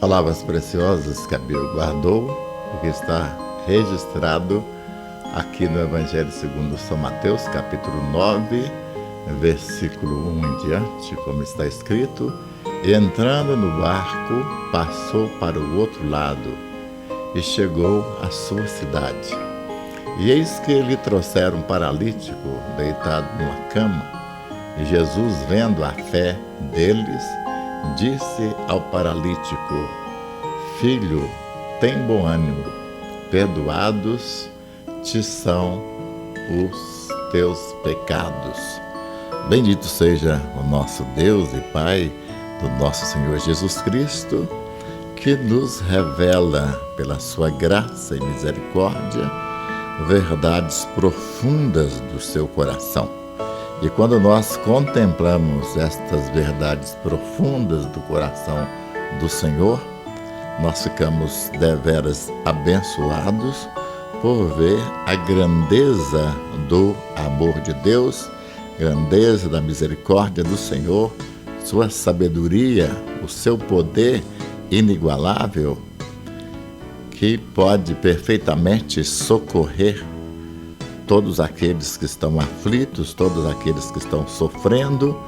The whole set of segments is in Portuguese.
Palavras preciosas que a Bíblia guardou e que está registrado aqui no Evangelho segundo São Mateus, capítulo 9, versículo 1 em diante, como está escrito: E entrando no barco, passou para o outro lado e chegou à sua cidade. E eis que lhe trouxeram um paralítico deitado numa cama. E Jesus, vendo a fé deles, disse ao paralítico: Filho, tem bom ânimo, perdoados te são os teus pecados. Bendito seja o nosso Deus e Pai do nosso Senhor Jesus Cristo, que nos revela pela sua graça e misericórdia verdades profundas do seu coração. E quando nós contemplamos estas verdades profundas do coração do Senhor, nós ficamos deveras abençoados por ver a grandeza do amor de Deus, grandeza da misericórdia do Senhor, sua sabedoria, o seu poder inigualável, que pode perfeitamente socorrer todos aqueles que estão aflitos, todos aqueles que estão sofrendo,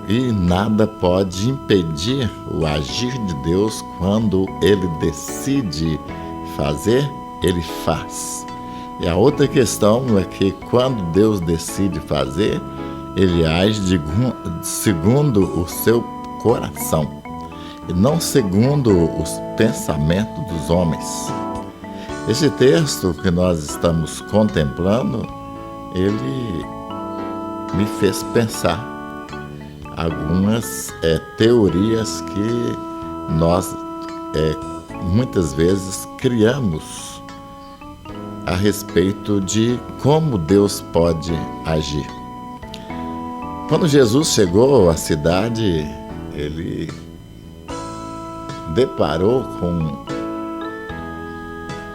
e nada pode impedir o agir de Deus. Quando Ele decide fazer, Ele faz. E a outra questão é que quando Deus decide fazer, Ele age segundo o seu coração e não segundo os pensamentos dos homens. Esse texto que nós estamos contemplando, ele me fez pensar algumas teorias que nós muitas vezes criamos a respeito de como Deus pode agir. Quando Jesus chegou à cidade, ele deparou com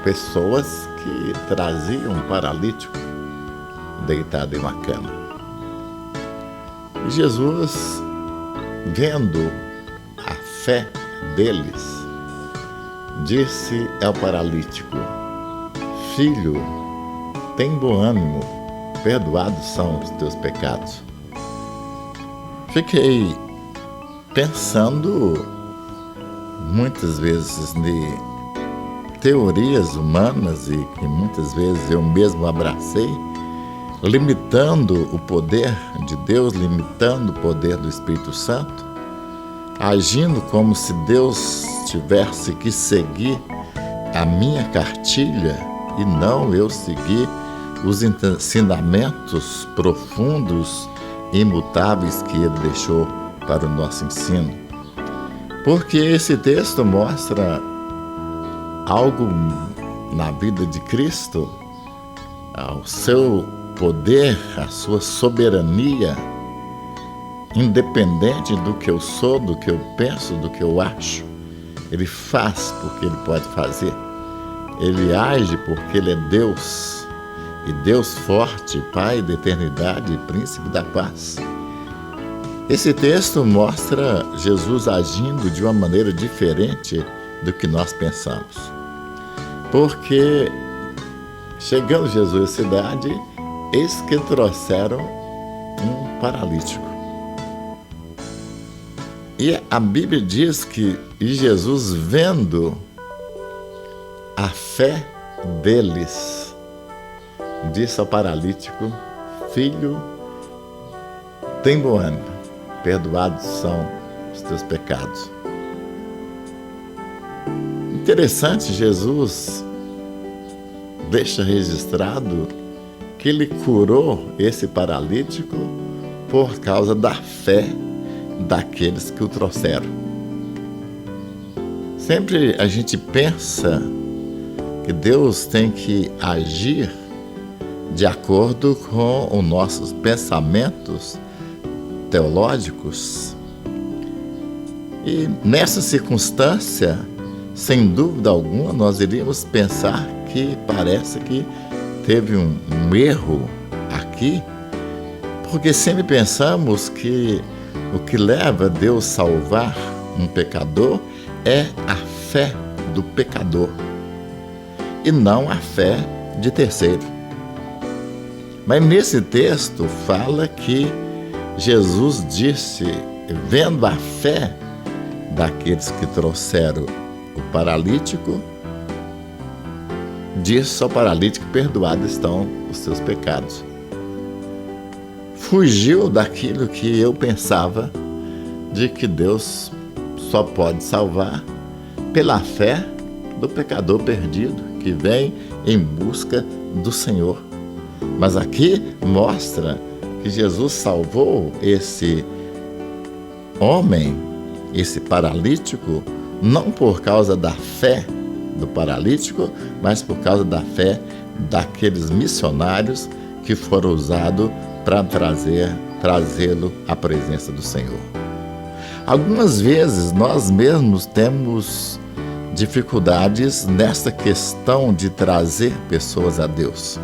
pessoas que traziam um paralítico deitado em uma cama. E Jesus, vendo a fé deles, disse ao paralítico: Filho, tem bom ânimo, perdoados são os teus pecados. Fiquei pensando muitas vezes em teorias humanas e que muitas vezes eu mesmo abracei, limitando o poder de Deus, limitando o poder do Espírito Santo, agindo como se Deus tivesse que seguir a minha cartilha e não eu seguir os ensinamentos profundos e imutáveis que Ele deixou para o nosso ensino. Porque esse texto mostra algo na vida de Cristo, o seu poder, a sua soberania, independente do que eu sou, do que eu penso, do que eu acho. Ele faz porque Ele pode fazer. Ele age porque Ele é Deus, e Deus forte, Pai da eternidade e Príncipe da paz. Esse texto mostra Jesus agindo de uma maneira diferente do que nós pensamos. Porque, chegando Jesus à cidade, eis que trouxeram um paralítico. E a Bíblia diz que Jesus, vendo a fé deles, disse ao paralítico: Filho, tem bom ânimo, perdoados são os teus pecados. Interessante, Jesus deixa registrado que Ele curou esse paralítico por causa da fé daqueles que o trouxeram. Sempre a gente pensa que Deus tem que agir de acordo com os nossos pensamentos teológicos. E nessa circunstância, sem dúvida alguma, nós iríamos pensar que parece que teve um erro aqui, porque sempre pensamos que o que leva Deus a salvar um pecador é a fé do pecador e não a fé de terceiro. Mas nesse texto fala que Jesus disse, vendo a fé daqueles que trouxeram o paralítico, disse ao paralítico: perdoados estão os seus pecados. Fugiu daquilo que eu pensava, de que Deus só pode salvar pela fé do pecador perdido, que vem em busca do Senhor. Mas aqui mostra que Jesus salvou esse homem, esse paralítico, não por causa da fé do paralítico, mas por causa da fé daqueles missionários que foram usados para trazê-lo à presença do Senhor. Algumas vezes nós mesmos temos dificuldades nessa questão de trazer pessoas a Deus,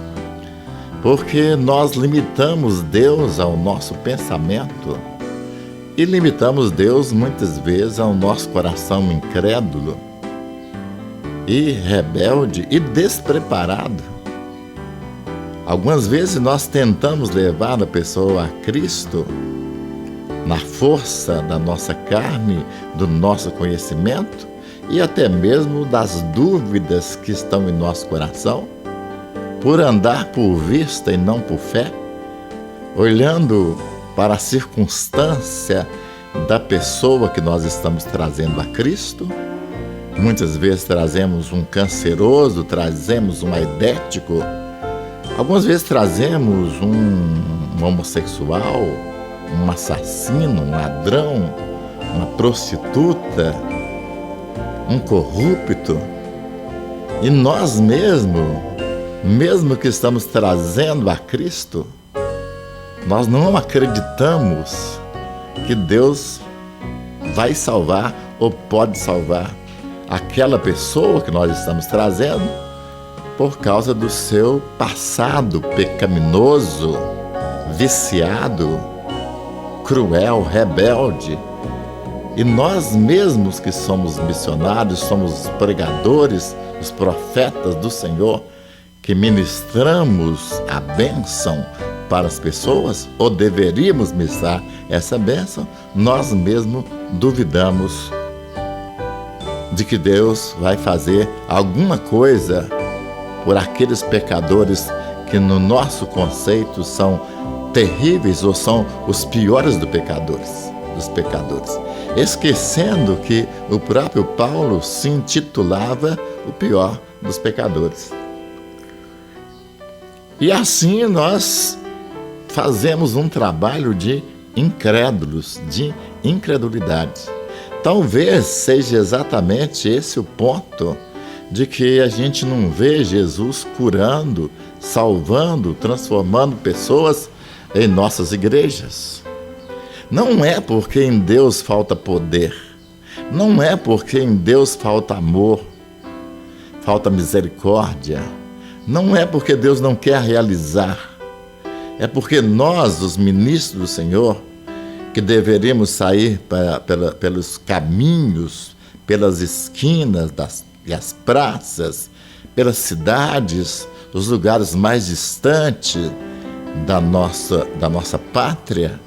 porque nós limitamos Deus ao nosso pensamento e limitamos Deus muitas vezes ao nosso coração incrédulo e rebelde e despreparado. Algumas vezes nós tentamos levar a pessoa a Cristo na força da nossa carne, do nosso conhecimento e até mesmo das dúvidas que estão em nosso coração, por andar por vista e não por fé, olhando para a circunstância da pessoa que nós estamos trazendo a Cristo. Muitas vezes trazemos um canceroso, trazemos um aidético, algumas vezes trazemos um homossexual, um assassino, um ladrão, uma prostituta, um corrupto. E nós mesmo que estamos trazendo a Cristo, nós não acreditamos que Deus vai salvar ou pode salvar aquela pessoa que nós estamos trazendo por causa do seu passado pecaminoso, viciado, cruel, rebelde. E nós mesmos que somos missionários, somos pregadores, os profetas do Senhor, que ministramos a bênção para as pessoas, ou deveríamos ministrar essa bênção, nós mesmos duvidamos de que Deus vai fazer alguma coisa por aqueles pecadores que no nosso conceito são terríveis ou são os piores dos pecadores, esquecendo que o próprio Paulo se intitulava o pior dos pecadores. E assim nós fazemos um trabalho de incrédulos, de incredulidade. Talvez seja exatamente esse o ponto de que a gente não vê Jesus curando, salvando, transformando pessoas em nossas igrejas. Não é porque em Deus falta poder, não é porque em Deus falta amor, falta misericórdia, não é porque Deus não quer realizar, é porque nós, os ministros do Senhor, que deveríamos sair pelos caminhos, pelas esquinas e as praças, pelas cidades, os lugares mais distantes da nossa pátria,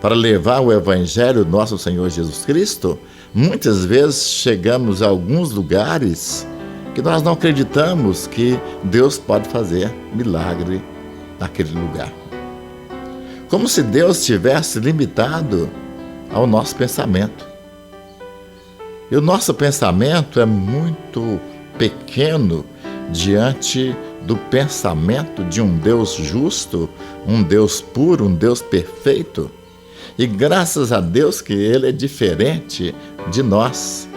para levar o Evangelho do nosso Senhor Jesus Cristo, muitas vezes chegamos a alguns lugares que nós não acreditamos que Deus pode fazer milagre naquele lugar. Como se Deus tivesse limitado ao nosso pensamento. E o nosso pensamento é muito pequeno diante do pensamento de um Deus justo, um Deus puro, um Deus perfeito. E graças a Deus que Ele é diferente de nós.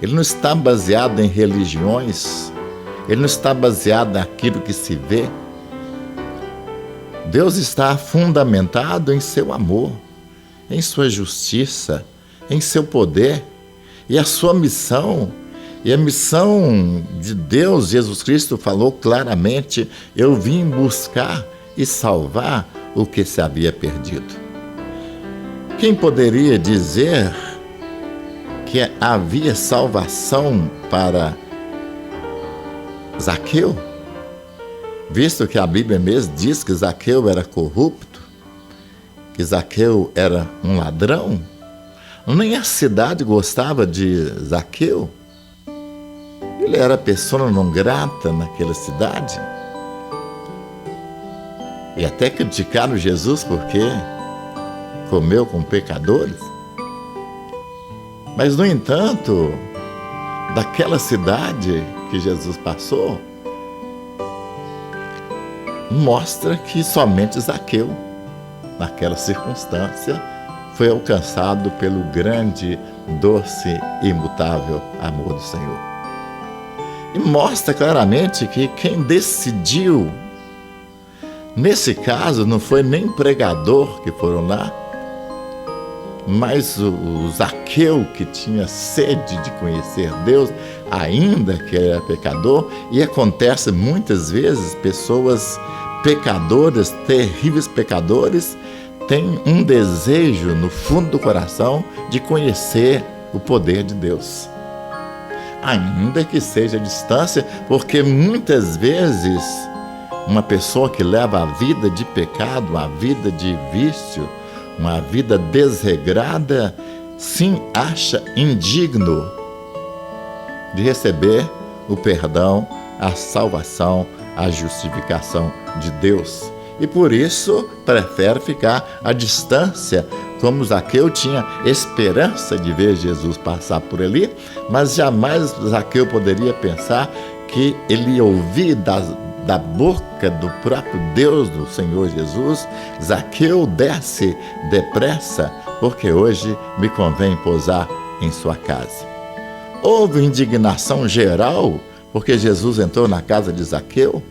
Ele não está baseado em religiões, Ele não está baseado naquilo que se vê. Deus está fundamentado em seu amor, em sua justiça, em seu poder e a sua missão. E a missão de Deus, Jesus Cristo falou claramente: eu vim buscar e salvar o que se havia perdido. Quem poderia dizer que havia salvação para Zaqueu, visto que a Bíblia mesmo diz que Zaqueu era corrupto, que Zaqueu era um ladrão? Nem a cidade gostava de Zaqueu. Ele era pessoa não grata naquela cidade. E até criticaram Jesus porque comeu com pecadores. Mas, no entanto, daquela cidade que Jesus passou, mostra que somente Zaqueu, naquela circunstância, foi alcançado pelo grande, doce e imutável amor do Senhor. E mostra claramente que quem decidiu, nesse caso, não foi nem pregador que foram lá, mas o Zaqueu, que tinha sede de conhecer Deus, ainda que era pecador. E acontece muitas vezes, pessoas pecadoras, terríveis pecadores, têm um desejo no fundo do coração de conhecer o poder de Deus, ainda que seja à distância, porque muitas vezes uma pessoa que leva a vida de pecado, uma vida de vício, uma vida desregrada, sim, acha indigno de receber o perdão, a salvação, a justificação de Deus. E por isso prefere ficar à distância, como Zaqueu tinha esperança de ver Jesus passar por ali, mas jamais Zaqueu poderia pensar que ele ia ouvir da boca do próprio Deus, do Senhor Jesus: Zaqueu, desce depressa, porque hoje me convém pousar em sua casa. Houve indignação geral porque Jesus entrou na casa de Zaqueu.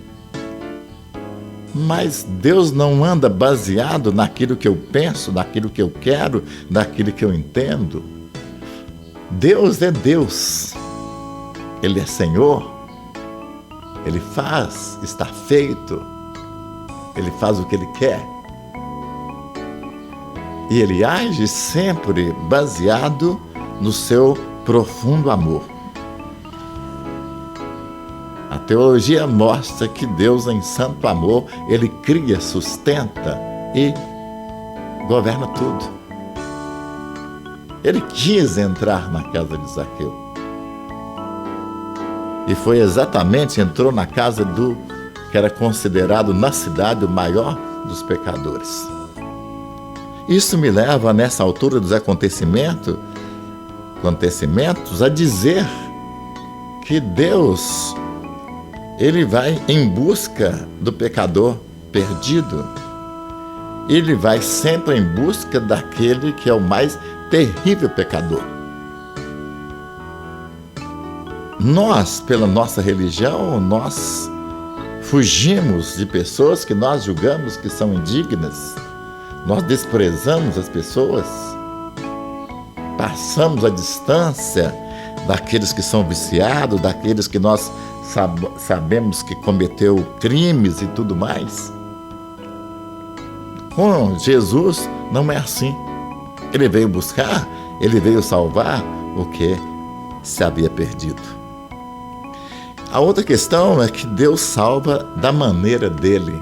Mas Deus não anda baseado naquilo que eu penso, naquilo que eu quero, naquilo que eu entendo. Deus é Deus. Ele é Senhor. Ele faz, está feito. Ele faz o que Ele quer. E Ele age sempre baseado no seu profundo amor. A teologia mostra que Deus, em santo amor, Ele cria, sustenta e governa tudo. Ele quis entrar na casa de Zaqueu. E foi exatamente, entrou na casa do que era considerado na cidade o maior dos pecadores. Isso me leva, nessa altura dos acontecimentos, a dizer que Deus, Ele vai em busca do pecador perdido. Ele vai sempre em busca daquele que é o mais terrível pecador. Nós, pela nossa religião, nós fugimos de pessoas que nós julgamos que são indignas. Nós desprezamos as pessoas. Passamos a distância daqueles que são viciados, daqueles que nós sabemos que cometeu crimes e tudo mais. Com Jesus não é assim. Ele veio buscar, Ele veio salvar o que se havia perdido. A outra questão é que Deus salva da maneira dele.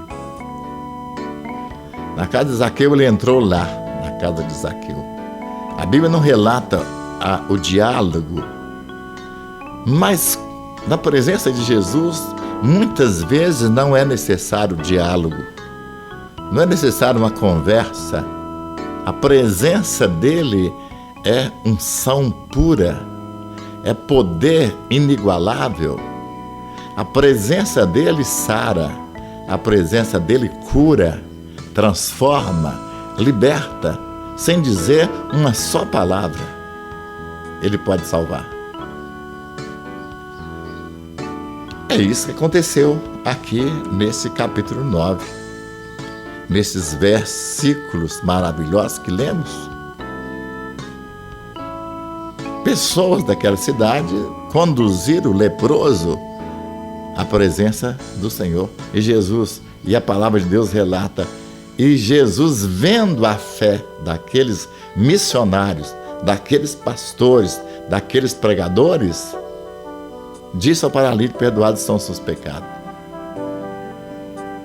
Na casa de Zaqueu, Ele entrou lá, na casa de Zaqueu. A Bíblia não relata o diálogo, mas na presença de Jesus, muitas vezes não é necessário diálogo, não é necessário uma conversa. A presença dele é unção pura, é poder inigualável. A presença dele sara, a presença dele cura, transforma, liberta, sem dizer uma só palavra. Ele pode salvar. É isso que aconteceu aqui nesse capítulo 9, nesses versículos maravilhosos que lemos. Pessoas daquela cidade conduziram o leproso à presença do Senhor. E a palavra de Deus relata: e Jesus, vendo a fé daqueles missionários, daqueles pastores, daqueles pregadores, disse ao paralítico: perdoados são os seus pecados.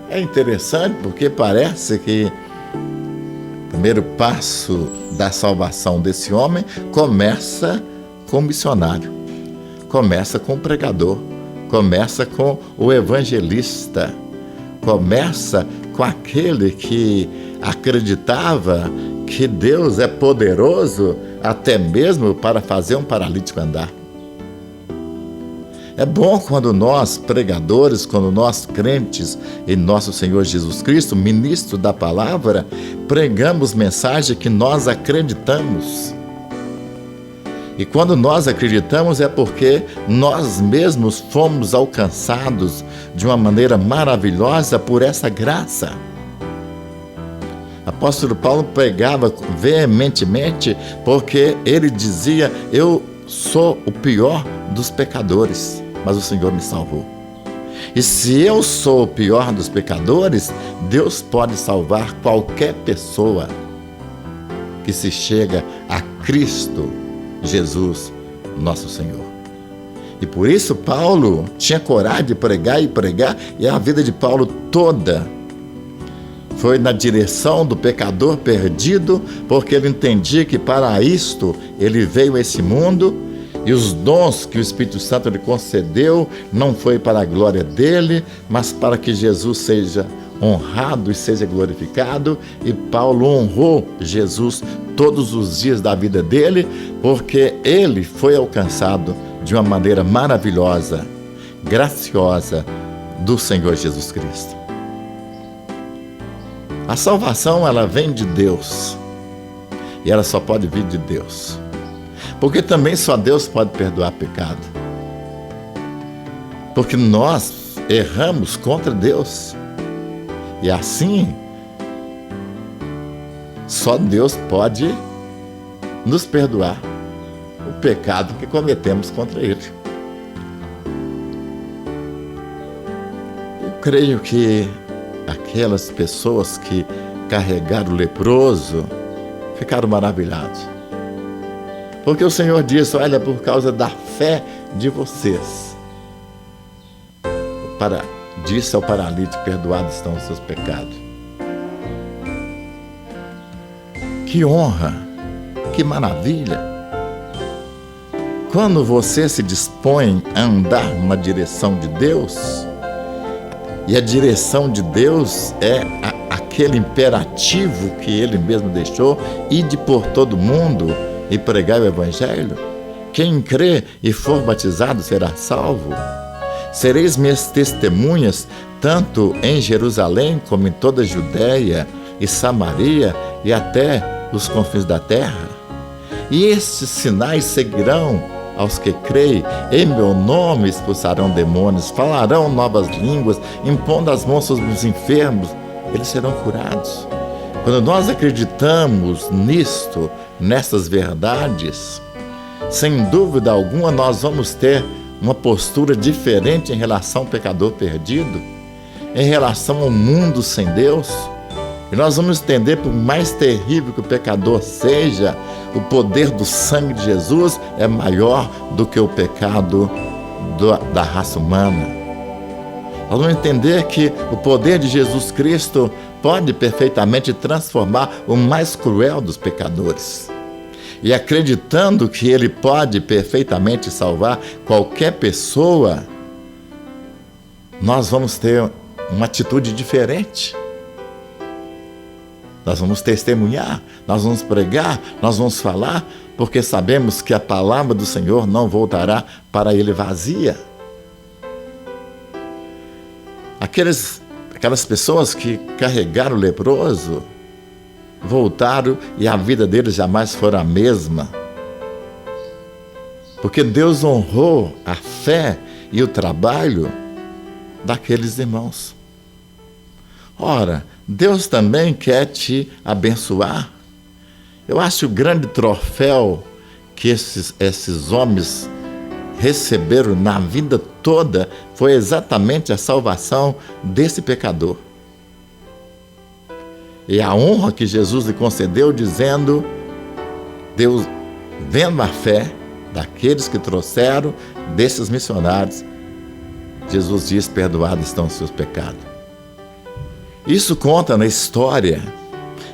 É interessante porque parece que o primeiro passo da salvação desse homem começa com o missionário, começa com o pregador, começa com o evangelista, começa com aquele que acreditava que Deus é poderoso até mesmo para fazer um paralítico andar. É bom quando nós, pregadores, quando nós, crentes em nosso Senhor Jesus Cristo, ministro da palavra, pregamos mensagem que nós acreditamos. E quando nós acreditamos é porque nós mesmos fomos alcançados de uma maneira maravilhosa por essa graça. Apóstolo Paulo pregava veementemente porque ele dizia: eu sou o pior dos pecadores, mas o Senhor me salvou. E se eu sou o pior dos pecadores, Deus pode salvar qualquer pessoa que se chega a Cristo Jesus, nosso Senhor. E por isso Paulo tinha coragem de pregar e pregar, e a vida de Paulo toda foi na direção do pecador perdido, porque ele entendia que para isto ele veio a esse mundo, e os dons que o Espírito Santo lhe concedeu não foi para a glória dele, mas para que Jesus seja honrado e seja glorificado. E Paulo honrou Jesus todos os dias da vida dele, porque ele foi alcançado de uma maneira maravilhosa, graciosa do Senhor Jesus Cristo. A salvação, ela vem de Deus, e ela só pode vir de Deus, porque também só Deus pode perdoar pecado, porque nós erramos contra Deus, e assim só Deus pode nos perdoar o pecado que cometemos contra Ele. Eu creio que aquelas pessoas que carregaram o leproso ficaram maravilhados, porque o Senhor disse: olha, por causa da fé de vocês, disse ao paralítico: perdoados estão os seus pecados. Que honra, que maravilha! Quando você se dispõe a andar na direção de Deus, e a direção de Deus é aquele imperativo que Ele mesmo deixou: ide por todo mundo e pregai o Evangelho. Quem crê e for batizado será salvo. Sereis minhas testemunhas, tanto em Jerusalém como em toda a Judéia e Samaria e até os confins da terra. E estes sinais seguirão aos que creem: em meu nome expulsarão demônios, falarão novas línguas, impondo as mãos sobre os enfermos, eles serão curados. Quando nós acreditamos nisto, nessas verdades, sem dúvida alguma nós vamos ter uma postura diferente em relação ao pecador perdido, em relação ao mundo sem Deus. E nós vamos entender, por mais terrível que o pecador seja, o poder do sangue de Jesus é maior do que o pecado da raça humana. Nós vamos entender que o poder de Jesus Cristo pode perfeitamente transformar o mais cruel dos pecadores. E acreditando que Ele pode perfeitamente salvar qualquer pessoa, nós vamos ter uma atitude diferente. Nós vamos testemunhar, nós vamos pregar, nós vamos falar, porque sabemos que a palavra do Senhor não voltará para Ele vazia. Aquelas pessoas que carregaram o leproso voltaram e a vida deles jamais foi a mesma, porque Deus honrou a fé e o trabalho daqueles irmãos. Ora, Deus também quer te abençoar. Eu acho que o grande troféu que esses homens receberam na vida toda foi exatamente a salvação desse pecador. E a honra que Jesus lhe concedeu, dizendo: Deus vendo a fé daqueles que trouxeram, desses missionários, Jesus diz: perdoados estão os seus pecados. Isso conta na história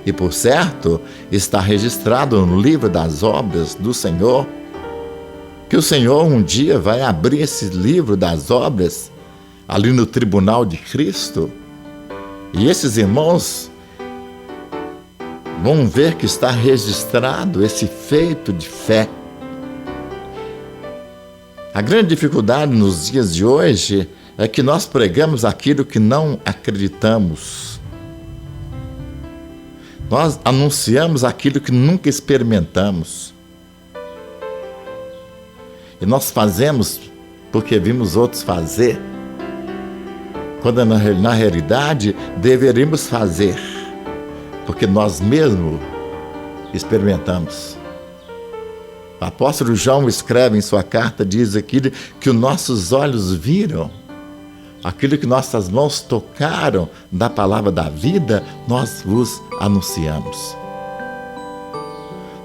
e, por certo, está registrado no livro das obras do Senhor, que o Senhor um dia vai abrir esse livro das obras ali no tribunal de Cristo, e esses irmãos vão ver que está registrado esse feito de fé. A grande dificuldade nos dias de hoje é que nós pregamos aquilo que não acreditamos. Nós anunciamos aquilo que nunca experimentamos. E nós fazemos porque vimos outros fazer, quando na realidade deveríamos fazer porque nós mesmos experimentamos. O apóstolo João escreve em sua carta, diz aquilo que os nossos olhos viram, aquilo que nossas mãos tocaram da palavra da vida, nós vos anunciamos.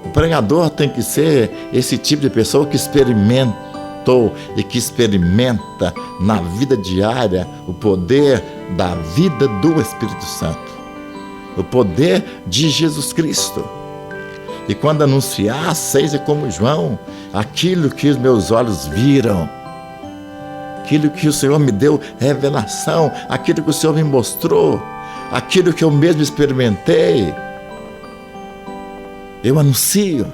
O pregador tem que ser esse tipo de pessoa que experimentou e que experimenta na vida diária o poder da vida do Espírito Santo, o poder de Jesus Cristo. E quando anunciar, seja como João, aquilo que os meus olhos viram, aquilo que o Senhor me deu revelação, aquilo que o Senhor me mostrou, aquilo que eu mesmo experimentei, eu anuncio.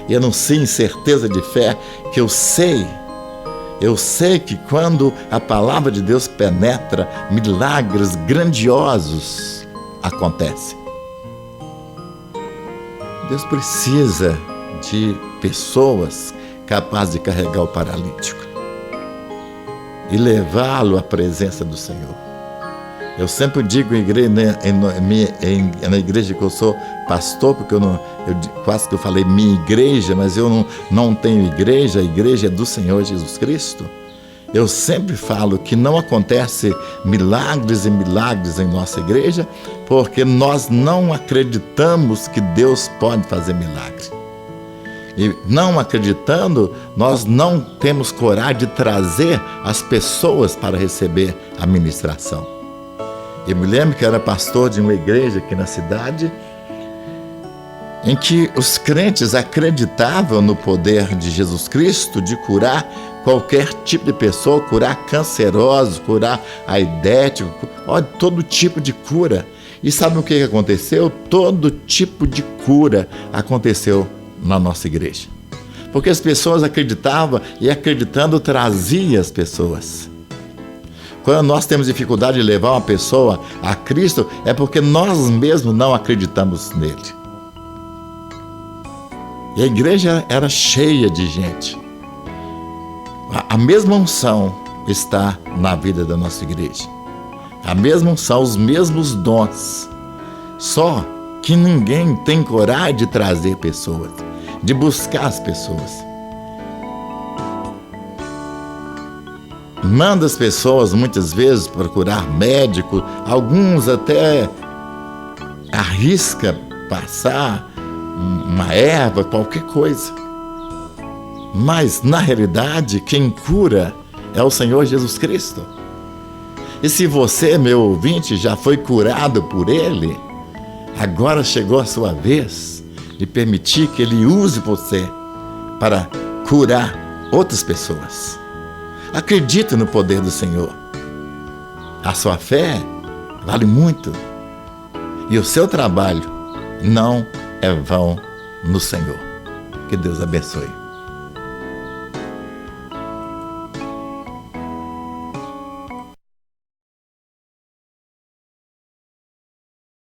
E anuncio em certeza de fé que eu sei que quando a palavra de Deus penetra, milagres grandiosos acontecem. Deus precisa de pessoas capazes de carregar o paralítico e levá-lo à presença do Senhor. Eu sempre digo na igreja que eu sou pastor, porque quase que eu falei minha igreja, mas eu não tenho igreja, a igreja é do Senhor Jesus Cristo. Eu sempre falo que não acontece milagres e milagres em nossa igreja porque nós não acreditamos que Deus pode fazer milagre. E não acreditando, nós não temos coragem de trazer as pessoas para receber a ministração. Eu me lembro que era pastor de uma igreja aqui na cidade, em que os crentes acreditavam no poder de Jesus Cristo de curar qualquer tipo de pessoa, curar cancerosos, curar aidético, todo tipo de cura. E sabe o que aconteceu? Todo tipo de cura aconteceu na nossa igreja. Porque as pessoas acreditavam e acreditando trazia as pessoas. Quando nós temos dificuldade de levar uma pessoa a Cristo, é porque nós mesmos não acreditamos nele. E a igreja era cheia de gente. A mesma unção está na vida da nossa igreja. A mesma unção, os mesmos dons. Só que ninguém tem coragem de trazer pessoas, de buscar as pessoas. Manda as pessoas muitas vezes procurar médico, alguns até arrisca passar uma erva, qualquer coisa. Mas, na realidade, quem cura é o Senhor Jesus Cristo. E se você, meu ouvinte, já foi curado por Ele, agora chegou a sua vez de permitir que Ele use você para curar outras pessoas. Acredite no poder do Senhor. A sua fé vale muito. E o seu trabalho não é vão no Senhor. Que Deus abençoe.